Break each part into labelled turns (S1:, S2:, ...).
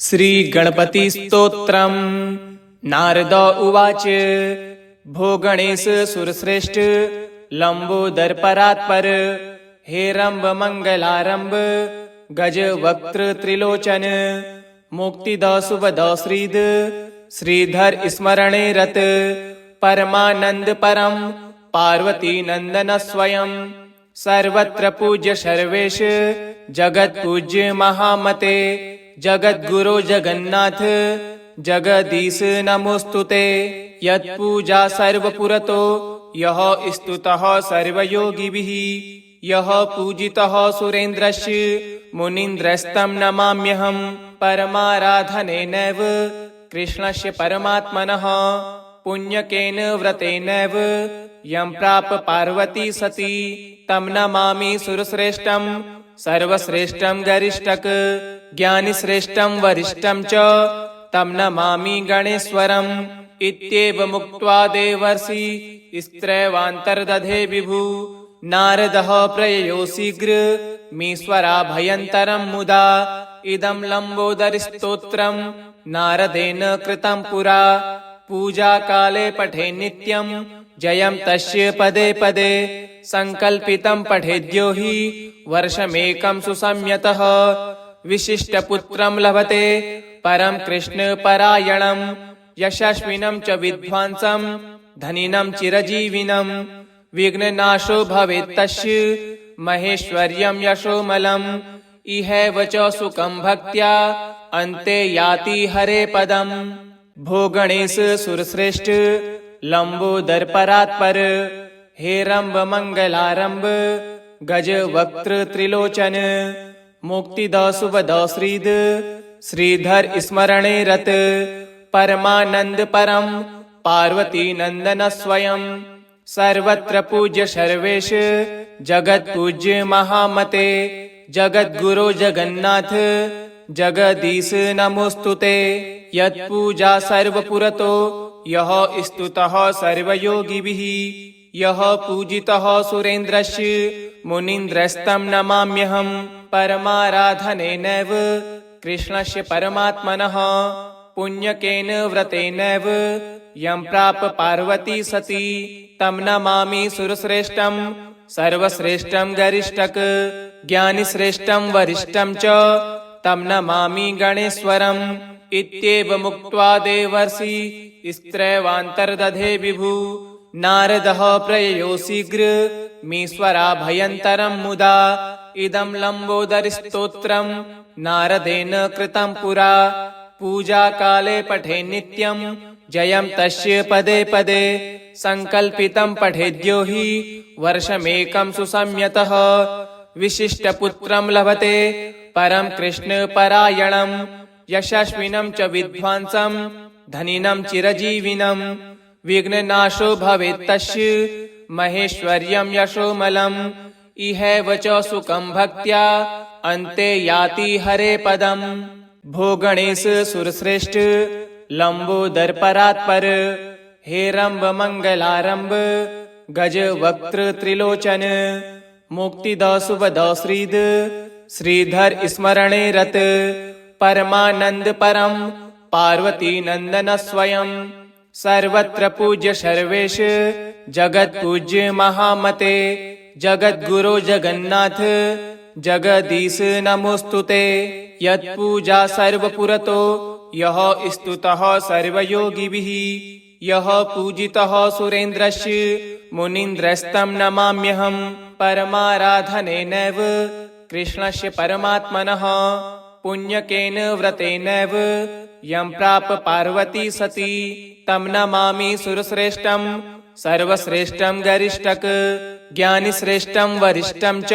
S1: श्रीगणपतिस्तोत्रम्। नारद उवाच। भो गणेश सुरश्रेष्ठ लंबोदरपरात्पर, हेरंब मंगलारंभ गज वक्त्र त्रिलोचन, मुक्तिद शुभद श्रीद श्रीधर स्मरणे रत, परमानंद परम पार्वती नंदन स्वयं, सर्वत्र पूज्य सर्वेश जगत पूज्य महामते, जगत गुरु जगन्नाथ जगदीश नमोस्तुते। यत्पूजा सर्वपुरतो यः स्तुतः सर्वयोगिभिः, यः पूजितः सुरेन्द्रस्य मुनीन्द्रस्तं नमाम्यहं। परमाराधनेनैव कृष्णस्य परमात्मनः, पुण्यकेन व्रतेनैव यं प्राप पार्वती सती, तं नमामि सुरश्रेष्ठं सर्वश्रेष्ठं गरिष्ठक, ज्ञानिश्रेष्ठं वरिष्ठं च तं नमामि गणेश्वरम्। इत्येवमुक्त्वा देवर्षि स्त्रैवान्तर्दधे विभु, नारदः प्रययो शीघ्रमीश्वराभयन्तरं मुदा। इदं लम्बोदरस्तोत्रं नारदेन कृतं पुरा, पूजाकाले पठे नित्यं जयं तस्य पदे पदे, संकल्पितं पठेद्यो हि वर्षमेकं सुसंयतः, विशिष्टपुत्रं लभते परं कृष्णपरायणं, यशस्विनं च विद्वांसं धनिनं चिरजीविनं, विघ्ननाशो भवेत् तस्य महेश्वर्यं यशोमलम्, इहैव च सुखं भक्त्या अन्ते याति हरे पदम्। भो गणेश सुरश्रेष्ठ लंबोदरपरात्पर, हेरंब मंगलारंभ गज वक्त्र त्रिलोचन, मुक्तिद शुभद श्रीद श्रीधर स्मरणे रत, परमानंद परम पार्वती नंदन स्वयं, सर्वत्र पूज्य सर्वेश जगत पूज्य महामते, जगत गुरु जगन्नाथ जगदीश नमोस्तुते। यत्पूजा सर्वपुरतो यः स्तुतः सर्वयोगिभिः, यः पूजितः सुरेन्द्रस्य मुनीन्द्रस्तं नमाम्यहं। परमाराधनेनैव कृष्णस्य परमात्मनः, पुण्यकेन व्रतेनैव यं प्राप पार्वती सती, तं नमामि सुरश्रेष्ठं सर्वश्रेष्ठं गरिष्ठक, ज्ञानिश्रेष्ठं वरिष्ठं च तं नमामि गणेश्वरम्। इत्येवमुक्त्वा देवर्षि स्त्रैवान्तर्दधे विभु, नारदः प्रययो शीघ्रमीश्वराभयन्तरं मुदा। इदं लम्बोदरस्तोत्रं नारदेन कृतं पुरा, पूजाकाले पठे नित्यं जयं तस्य पदे पदे, संकल्पितं पठेद्यो हि वर्षमेकं सुसंयतः, विशिष्टपुत्रं लभते परं कृष्णपरायणं, यशस्विनं च विद्वांसं धनिनं चिरजीविनं, विघ्ननाशो भवेत् तस्य महेश्वर्यं यशोमलम्, इहैव च सुखं भक्त्या अन्ते याति हरे पदम्। भो गणेश सुरश्रेष्ठ लंबोदरपरात्पर, हेरंब मंगलारंभ गज वक्त्र त्रिलोचन, मुक्तिद शुभद श्रीद श्रीधर स्मरणे रत, परमानंद परम पार्वती नंदन स्वयं, सर्वत्र पूज्य सर्वेश जगत पूज्य महामते, जगत गुरु जगन्नाथ जगदीश नमोस्तुते। यत्पूजा सर्वपुरतो यः स्तुतः सर्वयोगिभिः, यः पूजितः सुरेन्द्रस्य मुनीन्द्रस्तं नमाम्यहं। परमाराधनेनैव कृष्णस्य परमात्मनः, पुण्यकेन व्रतेनैव यं प्राप पार्वती सती, तं नमामि सुरश्रेष्ठं सर्वश्रेष्ठं गरिष्ठक, ज्ञानिश्रेष्ठं वरिष्ठं च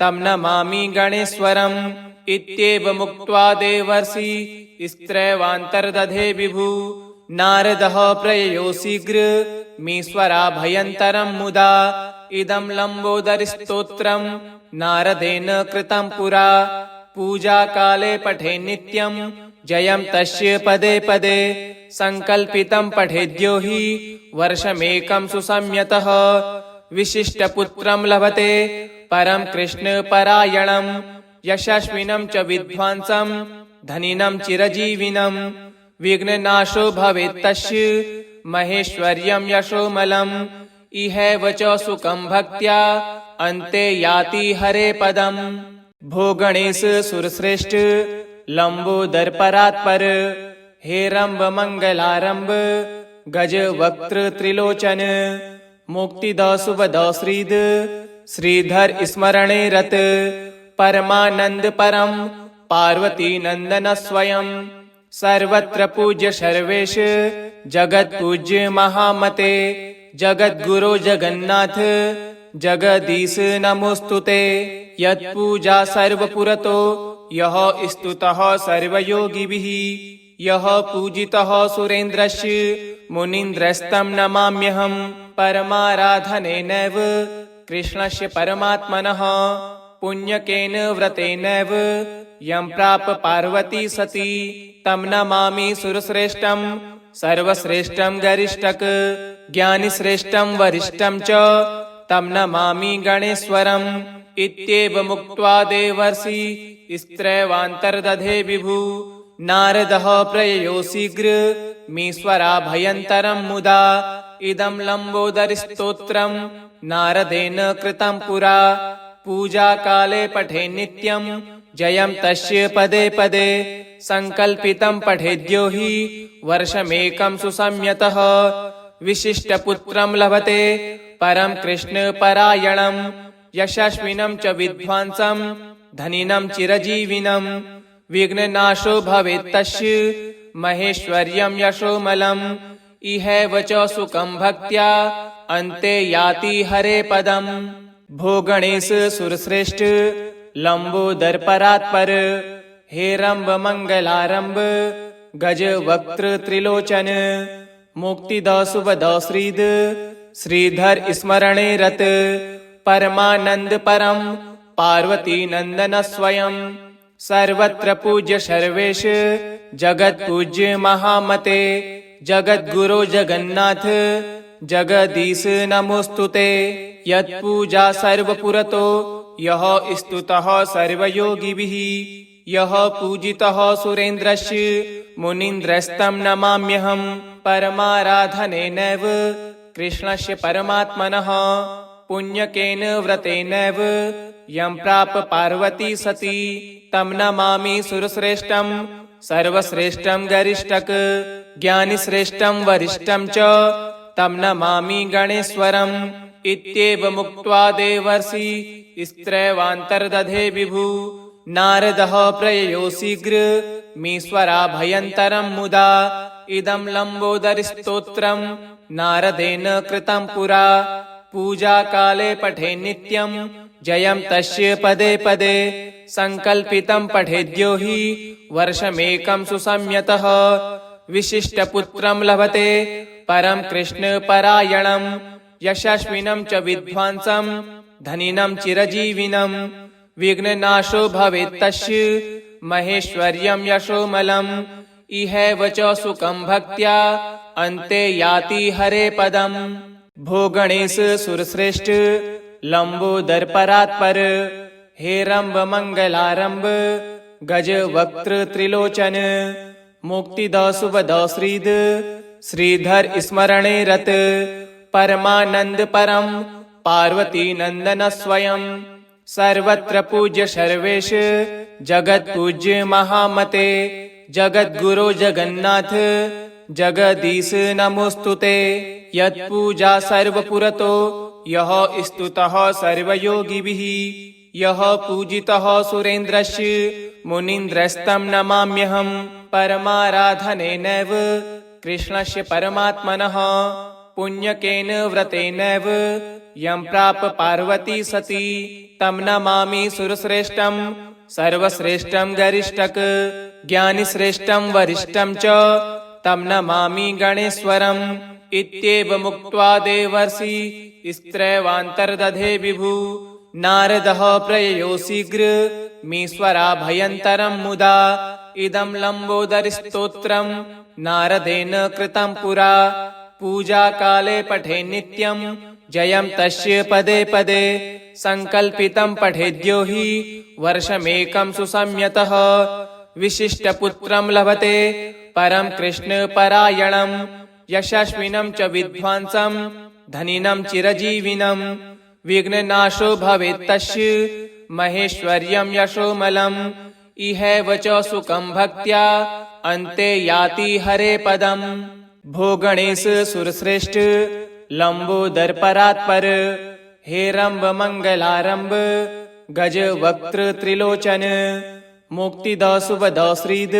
S1: तं नमामि गणेश्वरम्। इत्येवमुक्त्वा देवर्षि स्त्रैवान्तर्दधे विभु, नारदः प्रययो शीघ्रमीश्वराभयन्तरं मुदा। इदं लम्बोदरस्तोत्रं नारदेन कृतं पुरा, पूजाकाले पठे नित्यं जयं तस्य पदे पदे, संकल्पितं पठेद्यो हि वर्षमेकं सुसंयतः, विशिष्टपुत्रं लभते परं कृष्णपरायणं, यशस्विनं च विद्वांसं धनिनं चिरजीविनं विघ्ननाशो भवेत्तस्य महेश्वर्यं यशोमलम् इहैव च सुखं भक्त्या अन्ते याति हरे पदम्। भो गणेश सुरश्रेष्ठ लंबोदर परात्पर हेरंब मंगलारंब गज वक्त्र त्रिलोचन मुक्तिद शुभद श्रीद श्रीधर स्मरणे रत परमानंद परम पार्वती नंदन स्वयं सर्वत्र पूज्य सर्वेश जगत पूज्य महामते जगत गुरु जगन्नाथ जगदीश नमोस्तुते यत्पूजा सर्वपुरतो यः स्तुतः सर्वयोगिभिः यः पूजितः सुरेन्द्रस्य मुनीन्द्रस्तं नमाम्यहम्। परमाराधनेनैव कृष्णस्य परमात्मनः पुण्यकेन व्रतेनैव यं प्राप पार्वती सती तं नमामि सुरश्रेष्ठं सर्वश्रेष्ठं गरिष्ठक ज्ञानिश्रेष्ठं वरिष्ठं च तं नमामि गणेश्वरम्। इत्येव मुक्त्वा देवर्षि स्त्रैवान्तर्दधे विभु नारदः प्रययो शीघ्र मीश्वराभयन्तरं मुदा इदं लंबोदर स्तोत्रम् नारदेन कृतं पुरा पूजा काले पठे नित्यं जयं तस्य पदे पदे संकल्पितं पठेद्यो हि वर्षमेकं सुसंयतः विशिष्टपुत्रं लभते परं कृष्णपरायणं यशस्विनं च विद्वांसं धनिनं चिरजीविनं विघ्ननाशो भवेत्तस्य महेश्वर्यं यशोमलम् इहैव च सुखं भक्त्या अन्ते याति हरे पदम्। भो गणेश सुरश्रेष्ठ लंबोदर परात्पर हेरंब मंगलारंब गज वक्त्र त्रिलोचन मुक्तिद शुभद श्रीद श्रीधर स्मरणे रत परमानंद परम पार्वती नंदन स्वयं सर्वत्र पूज्य सर्वेश जगत पूज्य महामते जगत गुरु जगन्नाथ जगदीश नमोस्तुते यत्पूजा सर्वपुरतो यः स्तुतः सर्वयोगिभिः यः पूजितः सुरेन्द्रस्य मुनीन्द्रस्तं नमाम्यहम्। परमाराधनेनैव कृष्णस्य परमात्मनः पुण्यकेन व्रतेनैव यं प्राप पार्वती सती तं नमामि सुरश्रेष्ठं सर्वश्रेष्ठं गरिष्ठक ज्ञानिश्रेष्ठं वरिष्ठं च तं नमामि गणेश्वरम्। इत्येव मुक्त्वा देवर्षि स्त्रैवान्तर्दधे विभु नारदः प्रययो शीघ्र मीश्वराभयन्तरं मुदा इदं लंबोदर स्तोत्रम् नारदेन कृतं पुरा पूजा काले पठे नित्यं जयं तस्य पदे पदे संकल्पितं पठेद्यो हि वर्षमेकं सुसंयतः विशिष्टपुत्रं लभते परं कृष्णपरायणं यशस्विनं च विद्वांसं धनिनं चिरजीविनं विघ्ननाशो भवेत्तस्य महेश्वर्यं यशोमलम् इहैव च सुखं भक्त्या अन्ते याति हरे पदम्। भो गणेश सुरश्रेष्ठ लंबोदर परात्पर हेरंब मंगलारंब गज वक्त्र त्रिलोचन मुक्तिद शुभद श्रीद श्रीधर स्मरणे रत परमानंद परम पार्वती नंदन स्वयं सर्वत्र पूज्य सर्वेश जगत पूज्य महामते जगत गुरु जगन्नाथ जगदीश नमोस्तुते यत्पूजा सर्वपुरतो यः स्तुतः सर्वयोगिभिः यः पूजितः सुरेन्द्रस्य मुनीन्द्रस्तं नमाम्यहम्। परमाराधनेनैव कृष्णस्य परमात्मनः पुण्यकेन व्रतेनैव यं प्राप पार्वती सती तं नमामि सुरश्रेष्ठं सर्वश्रेष्ठं गरिष्ठक ज्ञानिश्रेष्ठं वरिष्ठं च तं नमामि गणेश्वरम्। इत्येव मुक्त्वा देवर्षि स्त्रैवान्तर्दधे विभु नारदः प्रययो शीघ्र मीश्वराभयन्तरं मुदा इदं लंबोदर स्तोत्रम् नारदेन कृतं पुरा पूजा काले पठे नित्यं जयं तस्य पदे पदे संकल्पितं पठेद्यो हि वर्षमेकं सुसंयतः विशिष्टपुत्रं लभते परं कृष्णपरायणं यशस्विनं च विद्वांसं धनिनं चिरजीविनं विघ्ननाशो भवेत् तस्य महेश्वर्यं यशोमलम् इहैव च सुखं भक्त्या अन्ते याति हरे पदम्। भो गणेश सुरश्रेष्ठ लंबोदर परात्पर हेरंब मंगलारंब गज वक्त्र त्रिलोचन मुक्तिद सुबद श्रीद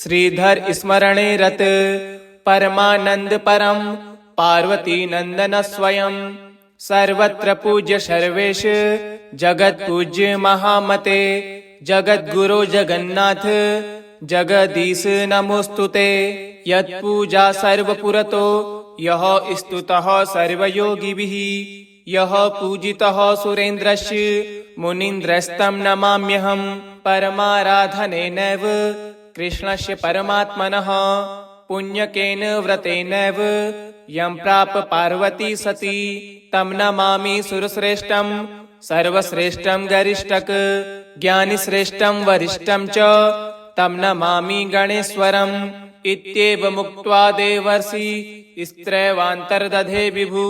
S1: श्रीधर स्मरणे रत परमानंद परम पार्वती नंदन स्वयं सर्वत्र पूज्य सर्वेश जगत पूज्य महामते जगत गुरु जगन्नाथ जगदीश नमोस्तुते यत्पूजा सर्वपुरतो यः स्तुतः सर्वयोगिभिः यः पूजितः सुरेन्द्रस्य मुनीन्द्रस्तं नमाम्यहं परमाराधनेनैव कृष्णस्य परमात्मनः पुण्यकेन व्रतेनैव यं प्राप पार्वती सती तं नमामि सुरश्रेष्ठं सर्वश्रेष्ठं गरिष्ठक ज्ञानिश्रेष्ठं वरिष्ठं च तं नमामि गणेश्वरम् इत्येव मुक्त्वा देवर्षि स्त्रैवान्तर्दधे विभु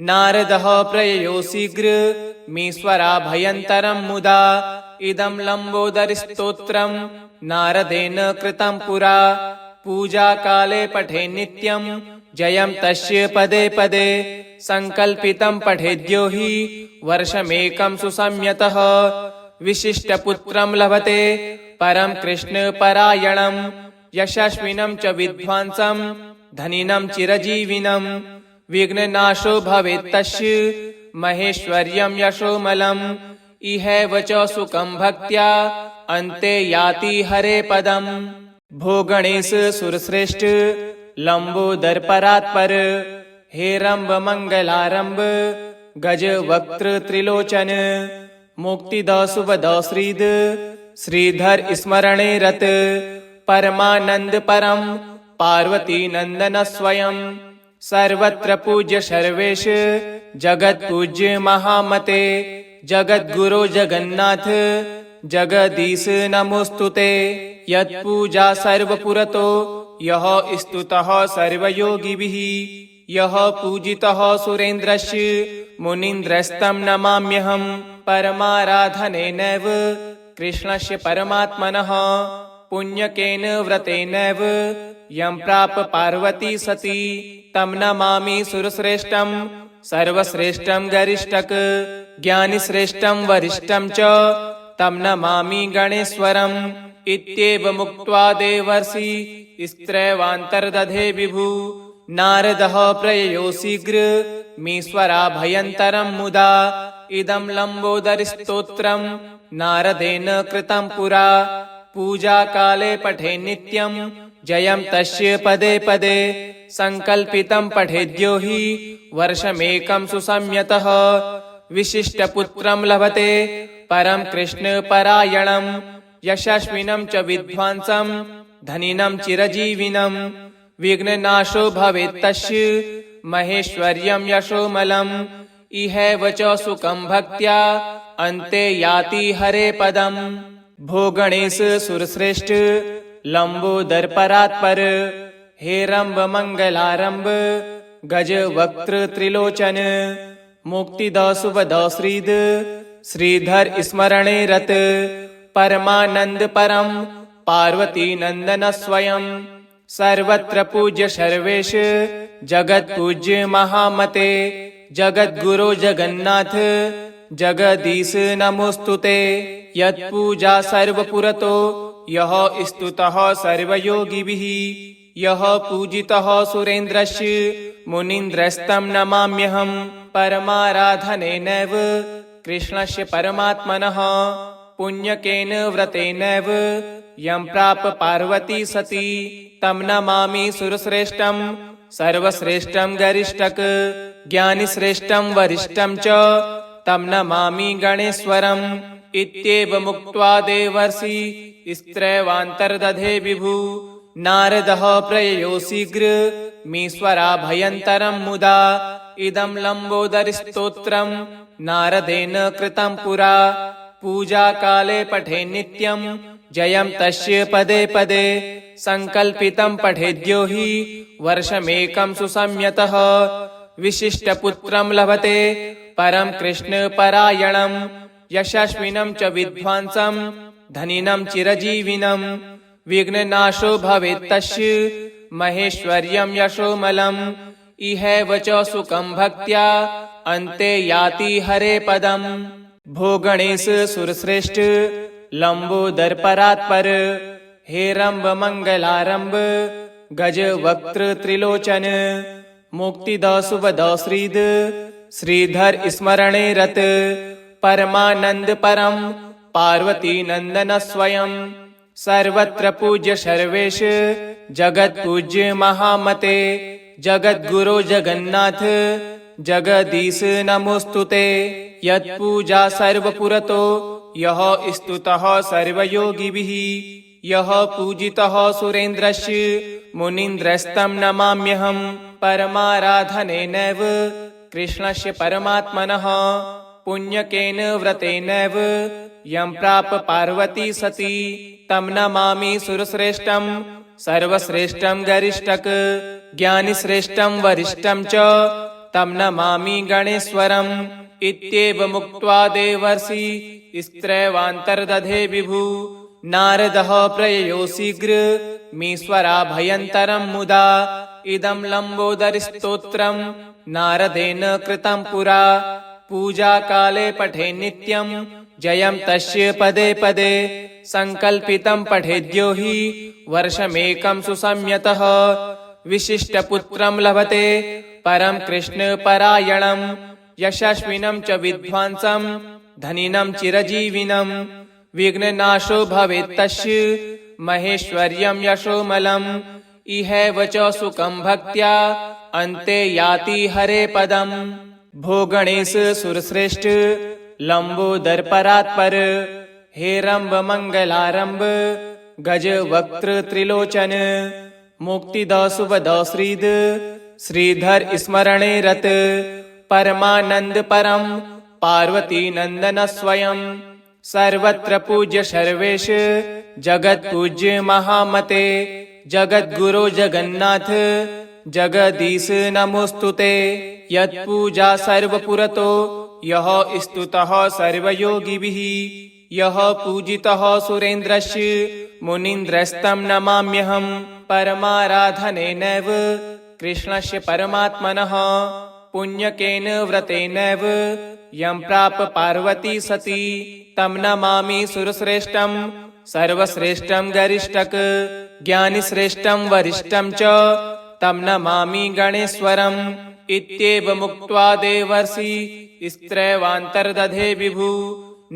S1: नारदः प्रययो शीघ्र मीश्वराभयन्तरं मुदा इदं लम्बोदरस्तोत्रं नारदेन कृतं पुरा पूजा काले पठे नित्यं जयं तस्य पदे पदे संकल्पितं पठेद्यो हि वर्षमेकं सुसंयतः विशिष्टपुत्रं लभते परं कृष्णपरायणं यशस्विनं च विद्वांसं धनिनं चिरजीविनं विघ्ननाशो भवेत् तस्य महेश्वर्यं यशोमलम् इहैव च सुखं भक्त्या अन्ते याति हरे पदम्। भो गणेश सुरश्रेष्ठ लंबोदर परात्पर हेरंब मंगलारंब गज वक्त्र त्रिलोचन मुक्तिद सुबद श्रीद श्रीधर स्मरणे रत परमानंद परम पार्वती नंदन स्वयं सर्वत्र पूज्य सर्वेश जगत पूज्य महामते जगत गुरु जगन्नाथ जगदीश नमोस्तुते यत्पूजा सर्वपुरतो यः स्तुतः सर्वयोगिभिः यः पूजितः सुरेन्द्रस्य मुनीन्द्रस्तं नमाम्यहं परमाराधनेनैव कृष्णस्य परमात्मनः पुण्यकेन व्रतेनैव यं प्राप पार्वती सती तं नमामि सुरश्रेष्ठं सर्वश्रेष्ठं गरिष्ठक ज्ञानिश्रेष्ठं वरिष्ठं च तं नमामि गणेश्वरम् इत्येव मुक्त्वा देवर्षि स्त्रैवान्तर्दधे विभु नारदः प्रययो शीघ्र मीश्वराभयन्तरं मुदा इदं लम्बोदरस्तोत्रं नारदेन कृतं पुरा पूजा काले पठे नित्यं जयं तस्य पदे पदे संकल्पितं पठेद्यो हि वर्षमेकं सुसंयतः विशिष्टपुत्रं लभते परं कृष्णपरायणं यशस्विनं च विद्वांसं धनिनं चिरजीविनं विघ्ननाशो भवेत् तस्य महेश्वर्यं यशोमलम् इहैव च सुखं भक्त्या अन्ते याति हरे पदम्। भो गणेश सुरश्रेष्ठ लंबोदर परात्पर हेरंब मंगलारंब गज वक्त्र त्रिलोचन मुक्तिद सुबद श्रीद श्रीधर स्मरणे रत परमानंद परम पार्वती नंदन स्वयं सर्वत्र पूज्य सर्वेश जगत पूज्य महामते जगत गुरु जगन्नाथ जगदीश नमोस्तुते यत्पूजा सर्वपुरतो यः स्तुतः सर्वयोगिभिः यः पूजितः सुरेन्द्रस्य मुनीन्द्रस्तं नमाम्यहं परमाराधनेनैव कृष्णस्य परमात्मनः पुण्यकेन व्रतेनैव यं प्राप पार्वती सती तं नमामि सुरश्रेष्ठं सर्वश्रेष्ठं गरिष्ठक ज्ञानिश्रेष्ठं वरिष्ठं च तं नमामि गणेश्वरम् इत्येव मुक्त्वा देवर्षि स्त्रैवान्तर्दधे विभु नारदः प्रययो शीघ्र मीश्वराभयन्तरं मुदा इदं लम्बोदरस्तोत्रं नारदेन कृतं पुरा पूजा काले पठे नित्यं जयं तस्य पदे पदे संकल्पितं पठेद्यो हि वर्षमेकं सुसंयतः विशिष्टपुत्रं लभते परं कृष्णपरायणं यशस्विनं च विद्वांसं धनिनं चिरजीविनं विघ्ननाशो भवेत् तस्य महेश्वर्यं यशोमलम् इहैव च सुखं भक्त्या अन्ते याति हरे पदम्। भो गणेश सुरश्रेष्ठ लंबोदर परात्पर हेरंब मंगलारंब गज वक्त्र त्रिलोचन मुक्तिद सुबद श्रीद श्रीधर स्मरणे रत परमानंद परम पार्वती नंदन स्वयं सर्वत्र पूज्य सर्वेश जगत पूज्य महामते जगत गुरु जगन्नाथ जगदीश नमोस्तुते यत्पूजा सर्वपुरतो यः स्तुतः सर्वयोगिभिः यः पूजितः सुरेन्द्रस्य मुनीन्द्रस्तं नमाम्यहम्। परमाराधनेनैव कृष्णस्य परमात्मनः पुण्यकेन व्रतेनैव यं प्राप पार्वती सती तं नमामि सुरश्रेष्ठं सर्वश्रेष्ठं गरिष्ठक ज्ञानिश्रेष्ठं वरिष्ठं च तं नमामि गणेश्वरम्। इत्येव मुक्त्वा देवर्षि स्त्रैवान्तर्दधे विभु नारदः प्रययो शीघ्र मीश्वरा भयन्तरं मुदा इदं लम्बोदरस्तोत्रं नारदेन कृतं पुरा पूजा काले पठे नित्यं जयं तस्य पदे पदे संकल्पितं पठेद्यो हि वर्षमेकं सुसंयतः विशिष्टपुत्रं लभते परं कृष्णपरायणं यशस्विनं च विद्वांसं धनिनं चिरजीविनं विघ्ननाशो भवेत् तस्य महेश्वर्यं यशोमलम् इहैव च सुखं भक्त्या अन्ते याति हरे पदम्। भो गणेश सुरश्रेष्ठ लंबोदर परात्पर हेरंब मंगलारंब गज वक्त्र त्रिलोचन मुक्तिद सुबद श्रीद श्रीधर स्मरणे रत परमानंद परम पार्वती नंदन स्वयं सर्वत्र पूज्य सर्वेश जगत पूज्य महामते जगत गुरु जगन्नाथ जगदीश नमोस्तुते यत्पूजा सर्वपुरतो यः स्तुतः सर्वयोगिभिः यः पूजितः सुरेन्द्रस्य मुनीन्द्रस्तं नमाम्यहम्। परमाराधनेनैव कृष्णस्य परमात्मनः पुण्यकेन व्रतेनैव यं प्राप पार्वती सती तं नमामि सुरश्रेष्ठं सर्वश्रेष्ठं गरिष्ठक ज्ञानिश्रेष्ठं वरिष्ठं च तं नमामि गणेश्वरम्। इत्येव मुक्त्वा देवर्षि स्त्रैवान्तर्दधे विभु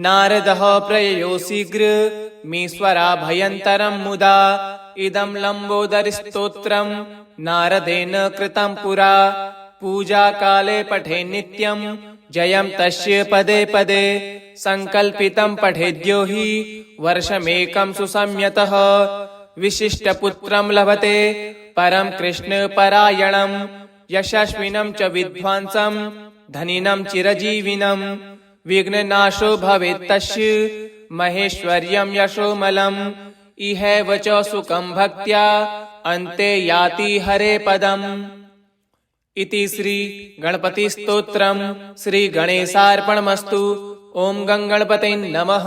S1: नारदः प्रययो शीघ्र मीश्वरा भयन्तरं मुदा इदं लम्बोदरस्तोत्रं नारदेन कृतं पुरा पूजा काले पठे नित्यं जयं तस्य पदे पदे संकल्पितं पठेद्यो हि वर्षमेकं सुसंयतः विशिष्टपुत्रं लभते परं कृष्णपरायणं यशस्विनं च विद्वांसं धनिनं चिरजीविनं विघ्ननाशो भवेत् तस्य महेश्वर्यं यशोमलम् इहैव च सुखं भक्त्या अन्ते याति हरे पदम्। इति श्री गणपति स्तोत्रम् श्री गणेशार्पणमस्तु। ओम गं गणपते नमः।